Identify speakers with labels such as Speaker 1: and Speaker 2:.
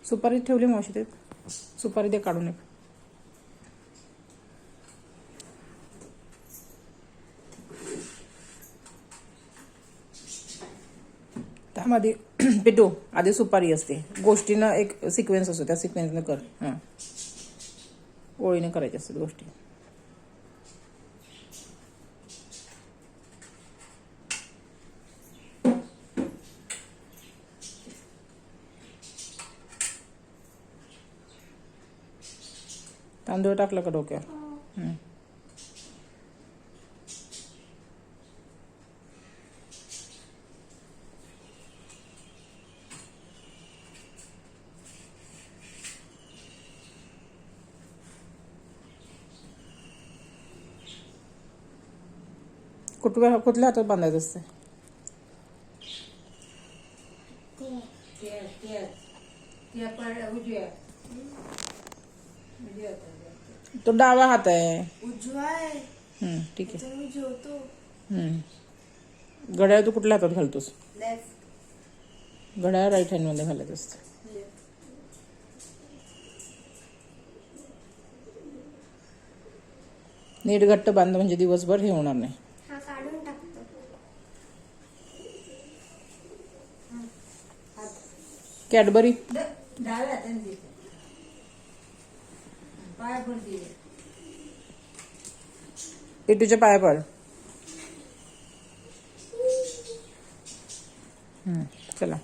Speaker 1: सुपारी ठेवली मावशी ते सुपारी दे काढून एक. त्यामध्ये पिटू आधी सुपारी असते. गोष्टीनं एक सिक्वेन्स असतो, त्या सिक्वेन्सनं कर. हां, ओळीने करायच्या असतात गोष्टी. तांदूळ टाकलं का डोक्यावर? कुठल्या हातात बांधायचं असते? तो डावा हात आहे. ठीक आहे. घड्याळ तू कुठल्या हातात घालतोस? घड्याळ राईट हँड मध्ये घालायचं असतं. नीट घट्ट बांध म्हणजे दिवसभर हे होणार नाही. कॅडबरी पिटूच्या पाया पड. चला.